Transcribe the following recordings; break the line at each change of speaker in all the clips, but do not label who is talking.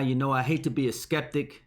You know, I hate to be a skeptic,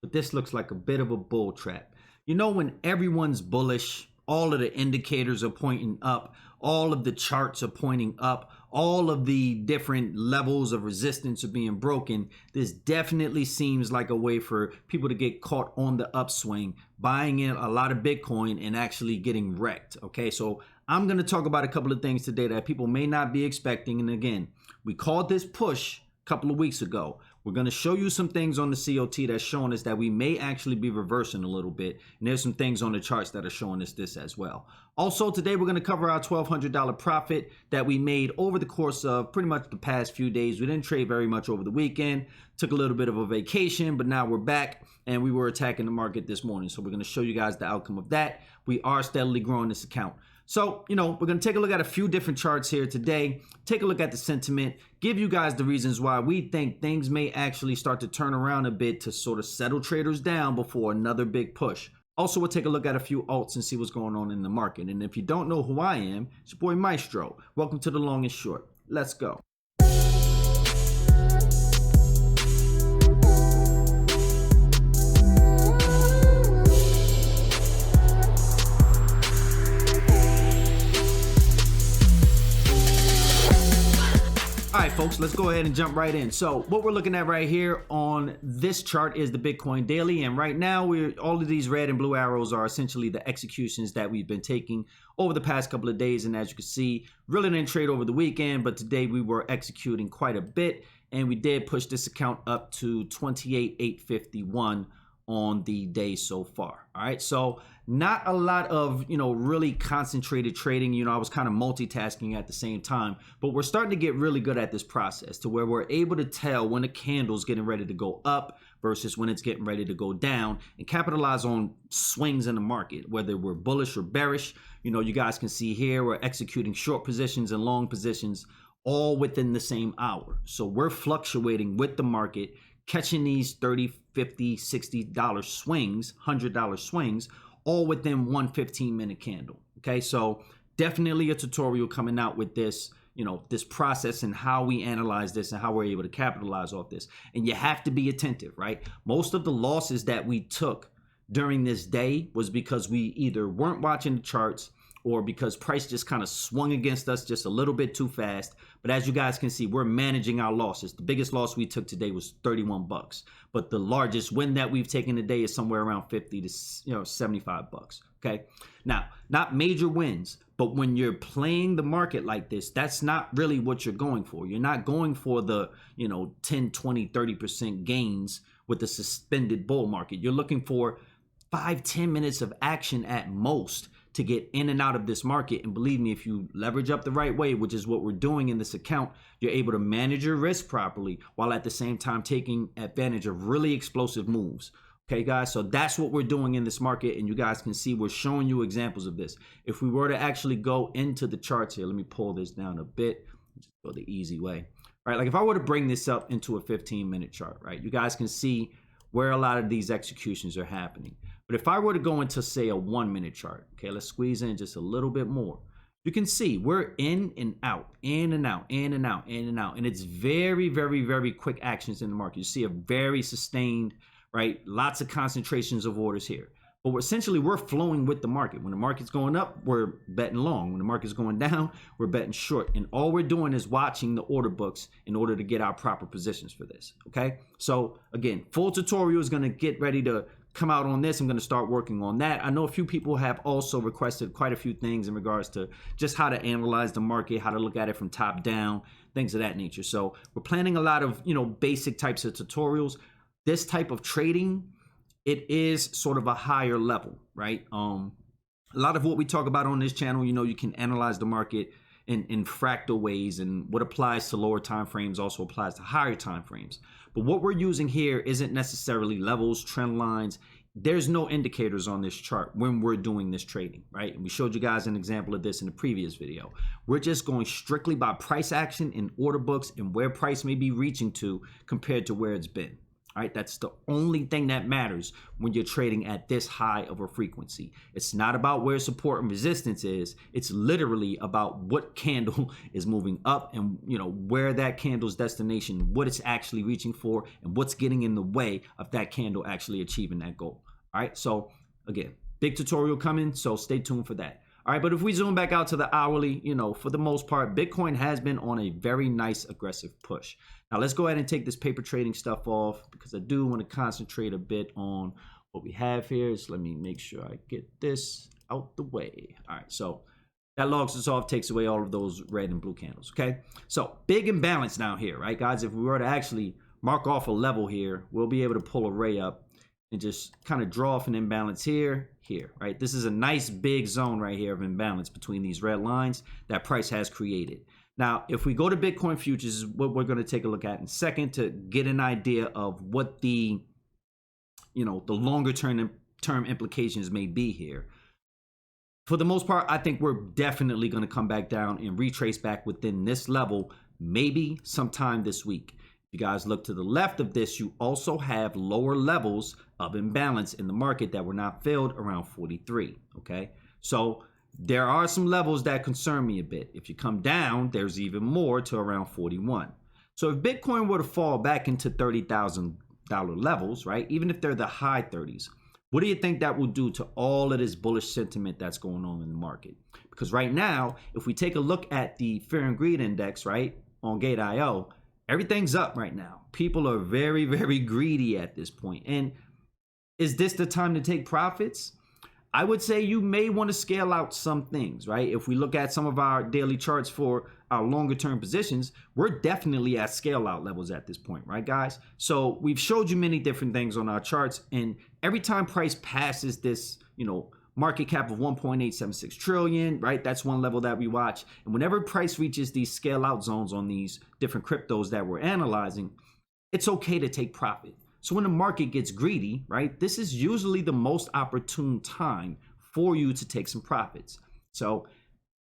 but this looks like a bit of a bull trap. You know, when everyone's bullish, all of the indicators are pointing up, all of the charts are pointing up, all of the different levels of resistance are being broken. This definitely seems like a way for people to get caught on the upswing, buying in a lot of Bitcoin and actually getting wrecked. Okay, so I'm going to talk about a couple of things today that people may not be expecting. And again, we called this push a couple of weeks ago. We're going to show you some things on the COT that's showing us that we may actually be reversing a little bit. And there's some things on the charts that are showing us this as well. Also, today we're going to cover our $1,200 profit that we made over the course of pretty much the past few days. We didn't trade very much over the weekend, took a little bit of a vacation, but now we're back and we were attacking the market this morning. So we're going to show you guys the outcome of that. We are steadily growing this account. So, you know, we're going to take a look at a few different charts here today, take a look at the sentiment, give you guys the reasons why we think things may actually start to turn around a bit to sort of settle traders down before another big push. Also, we'll take a look at a few alts and see what's going on in the market. And if you don't know who I am, it's your boy Maestro. Welcome to The Long and Short. Let's go. All right, folks, let's go ahead and jump right in. So what we're looking at right here on this chart is the Bitcoin daily. And right now, all of these red and blue arrows are essentially the executions that we've been taking over the past couple of days. And as you can see, really didn't trade over the weekend, but today we were executing quite a bit. And we did push this account up to 28,851 on the day so far. All right, so not a lot of, you know, really concentrated trading. You know, I was kind of multitasking at the same time, but we're starting to get really good at this process to where we're able to tell when a candle's getting ready to go up versus when it's getting ready to go down and capitalize on swings in the market, whether we're bullish or bearish. You know, you guys can see here we're executing short positions and long positions all within the same hour. So we're fluctuating with the market, catching these $30, $50, $60 swings, $100 swings, all within one 15-minute candle. Okay, so definitely a tutorial coming out with this, you know, this process and how we analyze this and how we're able to capitalize off this. And you have to be attentive, right? Most of the losses that we took during this day was because we either weren't watching the charts or because price just kind of swung against us just a little bit too fast. But as you guys can see, we're managing our losses. The biggest loss we took today was 31 bucks. But the largest win that we've taken today is somewhere around 50 to 75 bucks. Okay. Now, not major wins, but when you're playing the market like this, that's not really what you're going for. You're not going for the, 10, 20, 30% gains with the suspended bull market. You're looking for 5-10 minutes of action at most to get in and out of this market. And believe me, if you leverage up the right way, which is what we're doing in this account, you're able to manage your risk properly while at the same time taking advantage of really explosive moves. Okay, guys, so that's what we're doing in this market. And you guys can see we're showing you examples of this. If we were to actually go into the charts here, let me pull this down a bit, just go the easy way. All right, like if I were to bring this up into a 15-minute chart, right, you guys can see where a lot of these executions are happening. But if I were to go into, say, a 1-minute chart, okay, let's squeeze in just a little bit more. You can see we're in and out, in and out, in and out, in and out. And it's very, very, very quick actions in the market. You see a very sustained, right? Lots of concentrations of orders here. But we're flowing with the market. When the market's going up, we're betting long. When the market's going down, we're betting short. And all we're doing is watching the order books in order to get our proper positions for this, okay? So again, full tutorial is going to get ready to come out on this. I'm going to start working on that. I know a few people have also requested quite a few things in regards to just how to analyze the market, how to look at it from top down, things of that nature. So we're planning a lot of, basic types of tutorials. This type of trading, it is sort of a higher level, right? A lot of what we talk about on this channel, you can analyze the market in fractal ways, and what applies to lower time frames also applies to higher time frames. But what we're using here isn't necessarily levels, trend lines. There's no indicators on this chart when we're doing this trading, right? And we showed you guys an example of this in the previous video. We're just going strictly by price action in order books and where price may be reaching to compared to where it's been. All right, that's the only thing that matters when you're trading at this high of a frequency. It's not about where support and resistance is. It's literally about what candle is moving up and, you know, where that candle's destination, what it's actually reaching for, and what's getting in the way of that candle actually achieving that goal. All right, so again, big tutorial coming, so stay tuned for that. All right, but if we zoom back out to the hourly, you know, for the most part, Bitcoin has been on a very nice aggressive push. Now let's go ahead and take this paper trading stuff off because I do want to concentrate a bit on what we have here. So let me make sure I get this out the way. All right, so that logs us off, takes away all of those red and blue candles, okay? So big imbalance now here, right, guys? If we were to actually mark off a level here, we'll be able to pull a ray up and just kind of draw off an imbalance here, right? This is a nice big zone right here of imbalance between these red lines that price has created. Now, if we go to Bitcoin futures, is what we're going to take a look at in a second to get an idea of what the, you know, the longer term implications may be here. For the most part, I think we're definitely going to come back down and retrace back within this level, maybe sometime this week. If you guys look to the left of this, you also have lower levels of imbalance in the market that were not filled around 43, okay? So there are some levels that concern me a bit. If you come down, there's even more to around 41. So if Bitcoin were to fall back into $30,000 levels, right, even if they're the high 30s, what do you think that will do to all of this bullish sentiment that's going on in the market? Because right now, if we take a look at the Fear and Greed Index, right, on Gate.io, everything's up right now. People are very, very greedy at this point. And is this the time to take profits? I would say you may want to scale out some things, right? If we look at some of our daily charts for our longer term positions, we're definitely at scale out levels at this point, right, guys? So we've showed you many different things on our charts. And every time price passes this, you know, market cap of 1.876 trillion, right? That's one level that we watch. And whenever price reaches these scale out zones on these different cryptos that we're analyzing, it's okay to take profit. So when the market gets greedy, right, this is usually the most opportune time for you to take some profits. So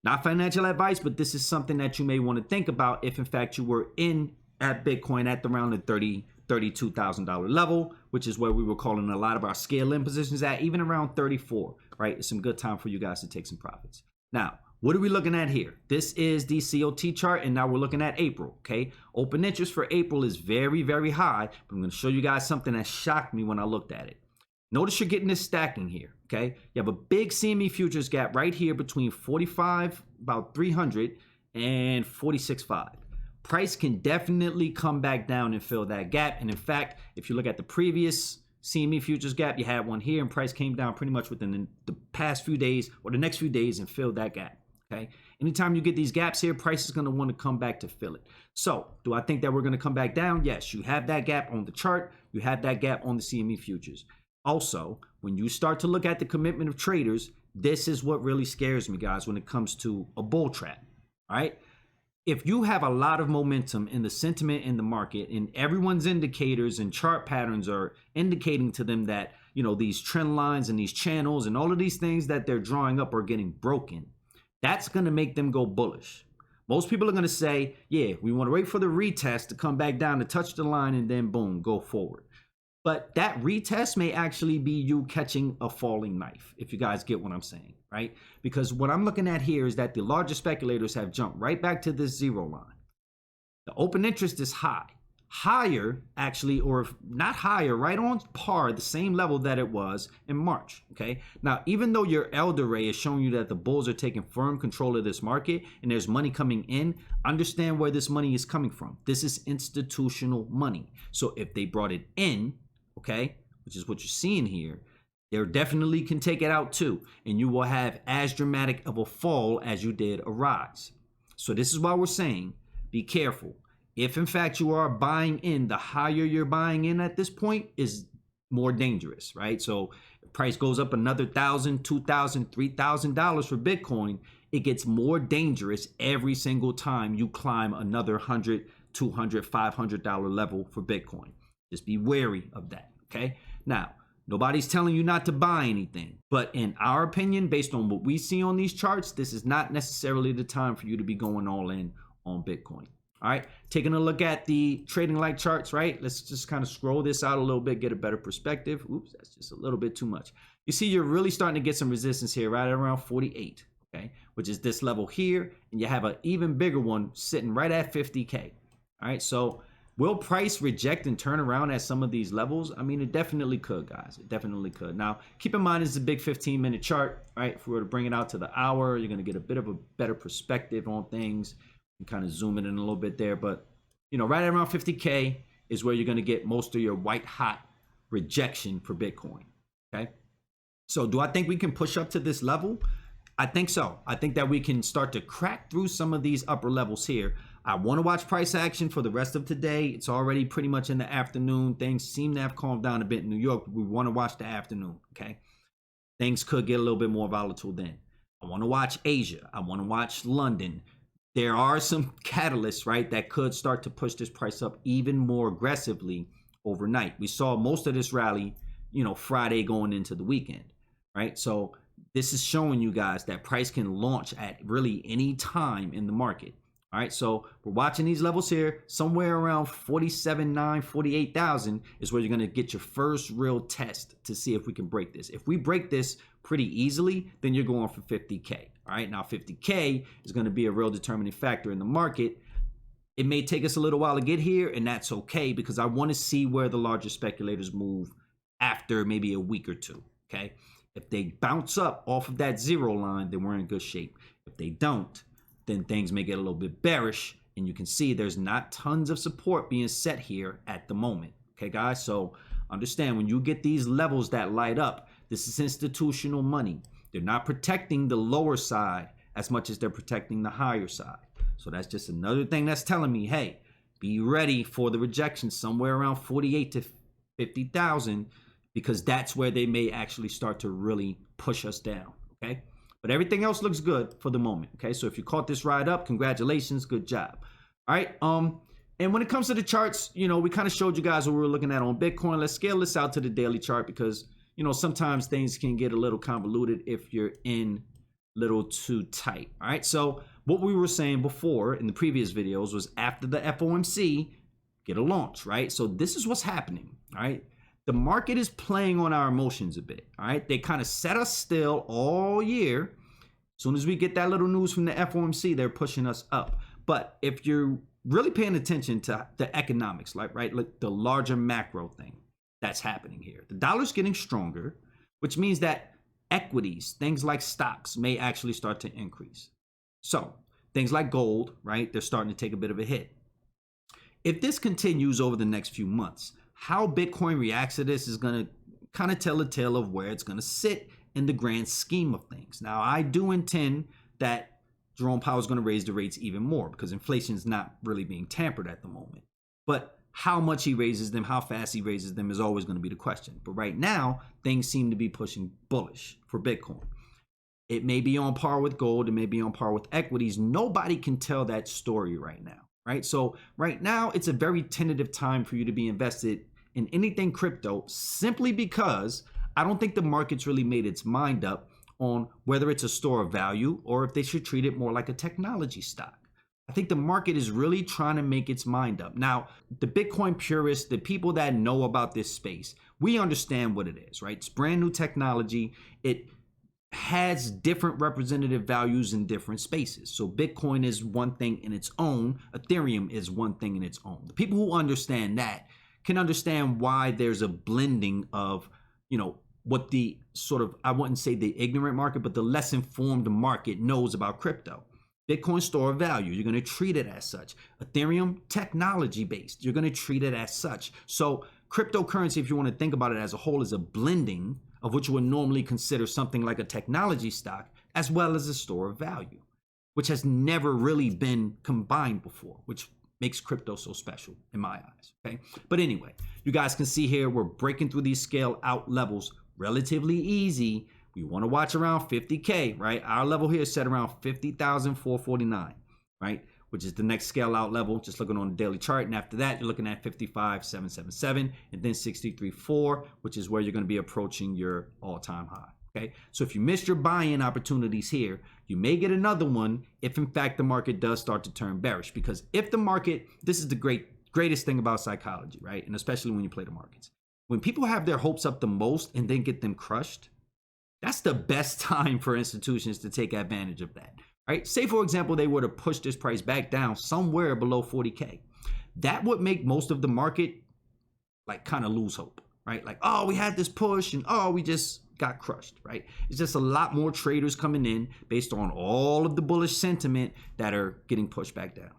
not financial advice, but this is something that you may want to think about if in fact you were in at Bitcoin at around the $32,000 level, which is where we were calling a lot of our scale in positions at, even around 34, right? It's some good time for you guys to take some profits. Now, what are we looking at here? This is the COT chart, and now we're looking at April, okay? Open interest for April is very, very high, but I'm going to show you guys something that shocked me when I looked at it. Notice you're getting this stacking here, okay? You have a big CME futures gap right here between 45, about 300, and 46.5. Price can definitely come back down and fill that gap. And in fact, if you look at the previous CME futures gap, you had one here, and price came down pretty much within the past few days or the next few days and filled that gap. Okay. Anytime you get these gaps here, price is going to want to come back to fill it. So do I think that we're going to come back down? Yes, you have that gap on the chart. You have that gap on the CME futures. Also, when you start to look at the commitment of traders, this is what really scares me, guys, when it comes to a bull trap. All right. If you have a lot of momentum in the sentiment in the market and everyone's indicators and chart patterns are indicating to them that, you know, these trend lines and these channels and all of these things that they're drawing up are getting broken, that's going to make them go bullish. Most people are going to say, yeah, we want to wait for the retest to come back down to touch the line and then boom, go forward. But that retest may actually be you catching a falling knife, if you guys get what I'm saying, right? Because what I'm looking at here is that the larger speculators have jumped right back to this zero line. The open interest is high. Higher, actually, or not higher, right on par, the same level that it was in March, okay? Now, even though your elder ray is showing you that the bulls are taking firm control of this market and there's money coming in, understand where this money is coming from. This is institutional money. So if they brought it in, okay, which is what you're seeing here, they definitely can take it out too, and you will have as dramatic of a fall as you did a rise. So this is why we're saying, be careful. If in fact you are buying in, the higher you're buying in at this point is more dangerous, right? So if price goes up another $1,000, $2,000, $3,000 for Bitcoin, it gets more dangerous every single time you climb another $100, $200, $500 level for Bitcoin. Just be wary of that, okay? Now, nobody's telling you not to buy anything, but in our opinion, based on what we see on these charts, this is not necessarily the time for you to be going all in on Bitcoin. All right, taking a look at the trading light charts, right? Let's just kind of scroll this out a little bit, get a better perspective. Oops, that's just a little bit too much. You see, you're really starting to get some resistance here right around 48, okay, which is this level here, and you have an even bigger one sitting right at 50K. All right, so will price reject and turn around at some of these levels? I mean, it definitely could, guys. It definitely could. Now, keep in mind, it's a big 15-minute chart, right? If we were to bring it out to the hour, you're going to get a bit of a better perspective on things. And kind of zoom it in a little bit there, but you know, right around 50K is where you're going to get most of your white hot rejection for Bitcoin. Okay, so do I think we can push up to this level? I think so. I think that we can start to crack through some of these upper levels here. I want to watch price action for the rest of today. It's already pretty much in the afternoon. Things seem to have calmed down a bit in New York, but we want to watch the afternoon. Okay, things could get a little bit more volatile then. I want to watch Asia. I want to watch London. There are some catalysts, right, that could start to push this price up even more aggressively overnight. We saw most of this rally, you know, Friday going into the weekend, right? So this is showing you guys that price can launch at really any time in the market. All right, so we're watching these levels here. Somewhere around 47.9, 48,000 is where you're going to get your first real test to see if we can break this. If we break this pretty easily, then you're going for 50K. All right, now 50K is going to be a real determining factor in the market. It may take us a little while to get here, and that's okay because I want to see where the larger speculators move after maybe a week or two. Okay, if they bounce up off of that zero line, then we're in good shape. If they don't, then things may get a little bit bearish, and you can see there's not tons of support being set here at the moment. Okay, guys, so understand when you get these levels that light up, this is institutional money. They're not protecting the lower side as much as they're protecting the higher side. So that's just another thing that's telling me, hey, be ready for the rejection somewhere around 48 to 50,000 because that's where they may actually start to really push us down, okay? But everything else looks good for the moment, okay? So if you caught this ride up, congratulations, good job. All right, and when it comes to the charts, you know, we kind of showed you guys what we were looking at on Bitcoin. Let's scale this out to the daily chart because you know, sometimes things can get a little convoluted if you're in a little too tight. All right. So what we were saying before in the previous videos was after the FOMC, get a launch, right? So this is what's happening. All right. The market is playing on our emotions a bit. All right. They kind of set us still all year. As soon as we get that little news from the FOMC, they're pushing us up. But if you're really paying attention to the economics, like the larger macro thing, that's happening here. The dollar's getting stronger, which means that equities, things like stocks, may actually start to increase. So things like gold, right? They're starting to take a bit of a hit. If this continues over the next few months, how Bitcoin reacts to this is going to kind of tell a tale of where it's going to sit in the grand scheme of things. Now, I do intend that Jerome Powell is going to raise the rates even more because inflation is not really being tampered at the moment. But how much he raises them, how fast he raises them is always going to be the question. But right now, things seem to be pushing bullish for Bitcoin. It may be on par with gold. It may be on par with equities. Nobody can tell that story right now, right? So right now, it's a very tentative time for you to be invested in anything crypto simply because I don't think the market's really made its mind up on whether it's a store of value or if they should treat it more like a technology stock. I think the market is really trying to make its mind up. Now, the Bitcoin purists, the people that know about this space, we understand what it is, right? It's brand new technology. It has different representative values in different spaces. So Bitcoin is one thing in its own. Ethereum is one thing in its own. The people who understand that can understand why there's a blending of, you know, what the sort of, I wouldn't say the ignorant market, but the less informed market knows about crypto. Bitcoin store of value, you're going to treat it as such. Ethereum, technology based, you're going to treat it as such. So cryptocurrency, if you want to think about it as a whole, is a blending of what you would normally consider something like a technology stock as well as a store of value, which has never really been combined before, which makes crypto so special in my eyes. Okay. But anyway, you guys can see here, we're breaking through these scale out levels relatively easy. We want to watch around 50K, right? Our level here is set around 50,449, right? Which is the next scale out level, just looking on the daily chart. And after that, you're looking at 55,777 and then 63.4, which is where you're going to be approaching your all-time high. Okay, so if you missed your buy-in opportunities here, you may get another one if in fact the market does start to turn bearish. Because if the market, this is the greatest thing about psychology, right? And especially when you play the markets. When people have their hopes up the most and then get them crushed, that's the best time for institutions to take advantage of that, right? Say, for example, they were to push this price back down somewhere below 40K. That would make most of the market like kind of lose hope, right? Like, oh, we had this push and oh, we just got crushed, right? It's just a lot more traders coming in based on all of the bullish sentiment that are getting pushed back down,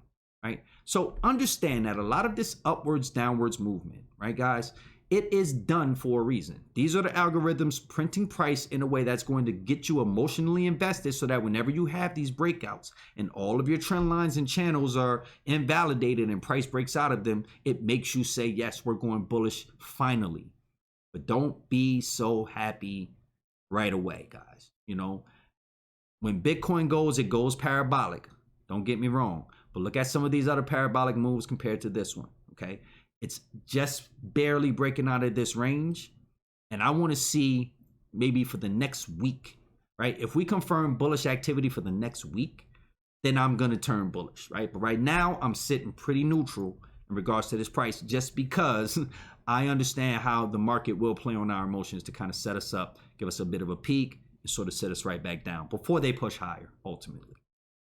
right? So understand that a lot of this upwards, downwards movement, right, guys, it is done for a reason. These are the algorithms printing price in a way that's going to get you emotionally invested so that whenever you have these breakouts and all of your trend lines and channels are invalidated and price breaks out of them, it makes you say, yes, we're going bullish finally. But don't be so happy right away, guys. You know, when Bitcoin goes, it goes parabolic. Don't get me wrong. But look at some of these other parabolic moves compared to this one, okay? It's just barely breaking out of this range. And I want to see maybe for the next week, right? If we confirm bullish activity for the next week, then I'm going to turn bullish, right? But right now, I'm sitting pretty neutral in regards to this price just because I understand how the market will play on our emotions to kind of set us up, give us a bit of a peak, and sort of set us right back down before they push higher, ultimately.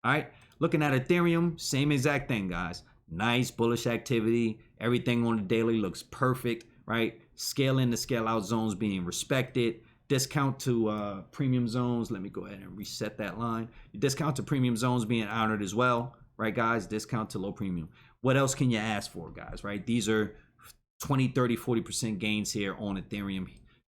All right, looking at Ethereum, same exact thing, guys. Nice bullish activity. Everything on the daily looks perfect, right? Scale in to scale out zones being respected. Discount to premium zones. Let me go ahead and reset that line. Discount to premium zones being honored as well, right, guys? Discount to low premium. What else can you ask for, guys, right? These are 20, 30, 40% gains here on Ethereum.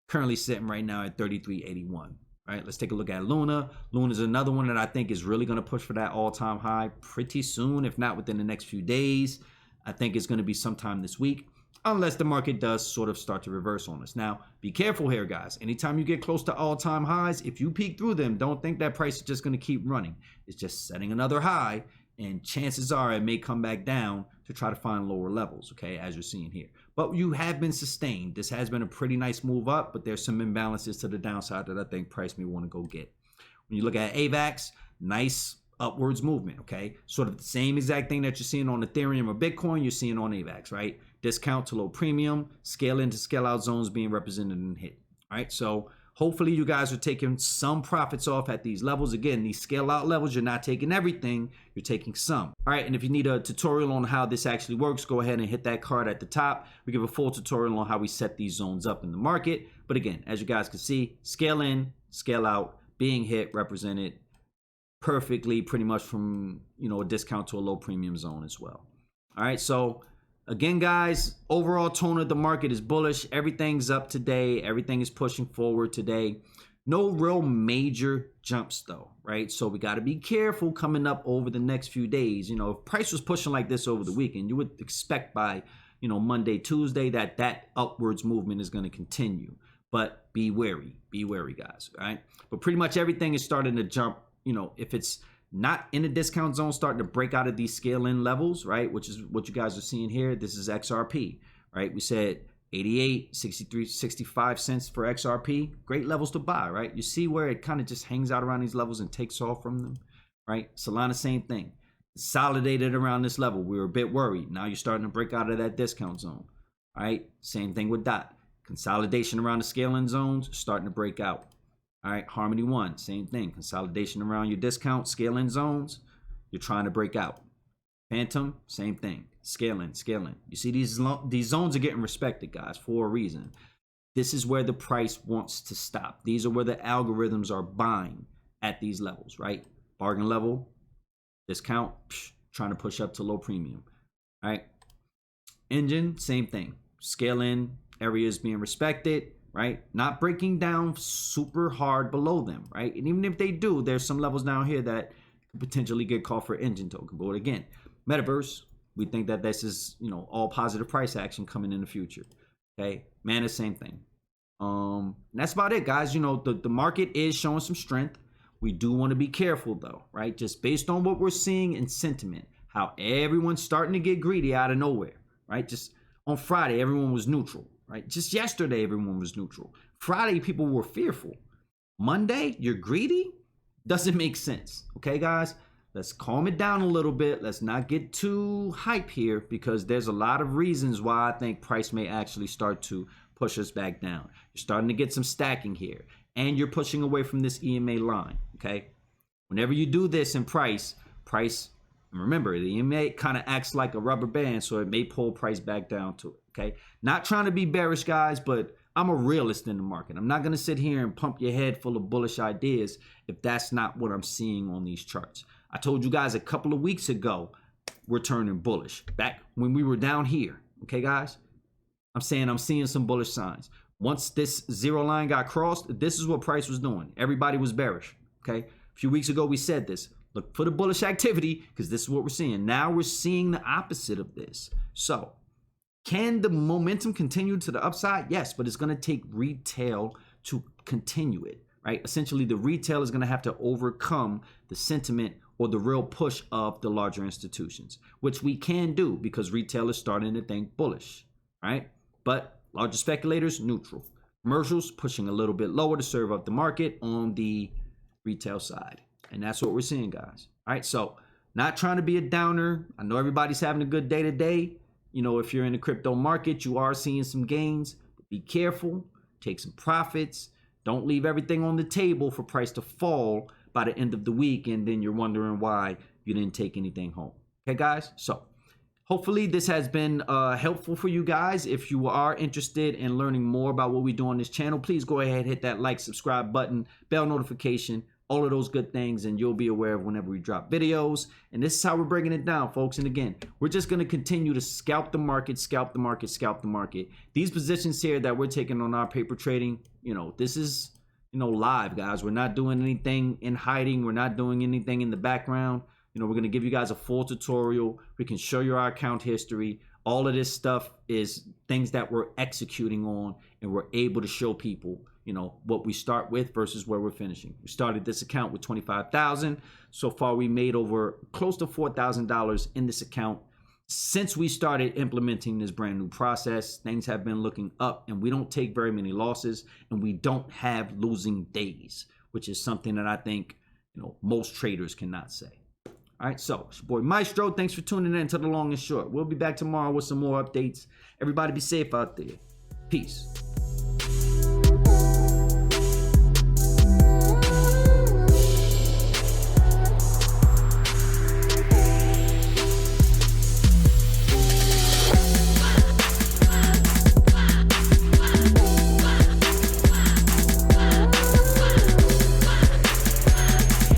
Currently sitting right now at 33.81. Right, let's take a look at Luna. Luna is another one that I think is really going to push for that all-time high pretty soon, if not within the next few days. I think it's going to be sometime this week, unless the market does sort of start to reverse on us. Now, be careful here, guys. Anytime you get close to all-time highs, if you peek through them, don't think that price is just going to keep running. It's just setting another high, and chances are it may come back down to try to find lower levels, okay, as you're seeing here. But you have been sustained. This has been a pretty nice move up, but there's some imbalances to the downside that I think price may want to go get. When you look at AVAX, nice upwards movement, okay? Sort of the same exact thing that you're seeing on Ethereum or Bitcoin, you're seeing on AVAX, right? Discount to low premium, scale into scale out zones being represented and hit, all right? So hopefully you guys are taking some profits off at these levels. Again, these scale out levels, you're not taking everything, you're taking some. All right, and if you need a tutorial on how this actually works, go ahead and hit that card at the top. We give a full tutorial on how we set these zones up in the market. But again, as you guys can see, scale in, scale out, being hit, represented perfectly pretty much from, you know, a discount to a low premium zone as well. All right, so again, guys, overall tone of the market is bullish. Everything's up today. Everything is pushing forward today. No real major jumps though, right? So we got to be careful coming up over the next few days. You know, if price was pushing like this over the weekend, you would expect by, you know, Monday, Tuesday that upwards movement is going to continue. But be wary, guys, right? But pretty much everything is starting to jump. You know, if it's not in the discount zone, starting to break out of these scale in levels, right? Which is what you guys are seeing here. This is XRP, right? We said 88, 63, 65 cents for XRP. Great levels to buy, right? You see where it kind of just hangs out around these levels and takes off from them, right? Solana, same thing. Consolidated around this level. We were a bit worried. Now you're starting to break out of that discount zone, right? Same thing with DOT. Consolidation around the scaling zones, starting to break out. All right, Harmony One, same thing. Consolidation around your discount, scaling zones, you're trying to break out. Phantom, same thing. Scaling. You see these zones are getting respected, guys, for a reason. This is where the price wants to stop. These are where the algorithms are buying at these levels, right? Bargain level, discount, trying to push up to low premium. All right. Engine, same thing. Scale in, areas being respected, right? Not breaking down super hard below them, right? And even if they do, there's some levels down here that could potentially get called for engine token. But again, Metaverse, we think that this is, you know, all positive price action coming in the future. Okay, Mana, same thing. That's about it, guys. You know, the market is showing some strength. We do want to be careful though, right? Just based on what we're seeing in sentiment, how everyone's starting to get greedy out of nowhere, right? Just on Friday, everyone was neutral, right? Just yesterday, everyone was neutral. Friday, people were fearful. Monday, you're greedy? Doesn't make sense. Okay, guys? Let's calm it down a little bit. Let's not get too hype here, because there's a lot of reasons why I think price may actually start to push us back down. You're starting to get some stacking here, and you're pushing away from this EMA line, okay? Whenever you do this in price, remember, the EMA kind of acts like a rubber band, so it may pull price back down to it, okay? Not trying to be bearish, guys, but I'm a realist in the market. I'm not going to sit here and pump your head full of bullish ideas if that's not what I'm seeing on these charts. I told you guys a couple of weeks ago, we're turning bullish. Back when we were down here, okay, guys? I'm saying I'm seeing some bullish signs. Once this zero line got crossed, this is what price was doing. Everybody was bearish, okay? A few weeks ago, we said this. Look for the bullish activity, because this is what we're seeing. Now we're seeing the opposite of this. So, can the momentum continue to the upside? Yes, but it's going to take retail to continue it, right? Essentially, the retail is going to have to overcome the sentiment or the real push of the larger institutions, which we can do because retail is starting to think bullish, right? But larger speculators, neutral. Commercials pushing a little bit lower to serve up the market on the retail side. And that's what we're seeing, guys. All right, so not trying to be a downer. I know everybody's having a good day today. You know, if you're in the crypto market, you are seeing some gains. But be careful, take some profits. Don't leave everything on the table for price to fall by the end of the week, and then you're wondering why you didn't take anything home. Okay, guys? So hopefully this has been helpful for you guys. If you are interested in learning more about what we do on this channel, please go ahead, hit that like, subscribe button, bell notification, all of those good things, and you'll be aware of whenever we drop videos. And this is how we're breaking it down, folks. And again, we're just going to continue to scalp the market, scalp the market, scalp the market. These positions here that we're taking on our paper trading, you know, this is, you know, live, guys. We're not doing anything in hiding. We're not doing anything in the background. You know, we're going to give you guys a full tutorial. We can show you our account history. All of this stuff is things that we're executing on, and we're able to show people, you know, what we start with versus where we're finishing. We started this account with $25,000. So far, we made over close to $4,000 in this account. Since we started implementing this brand new process, things have been looking up, and we don't take very many losses, and we don't have losing days, which is something that I think, you know, most traders cannot say. All right, so it's your boy Maestro. Thanks for tuning in to The Long and Short. We'll be back tomorrow with some more updates. Everybody be safe out there. Peace.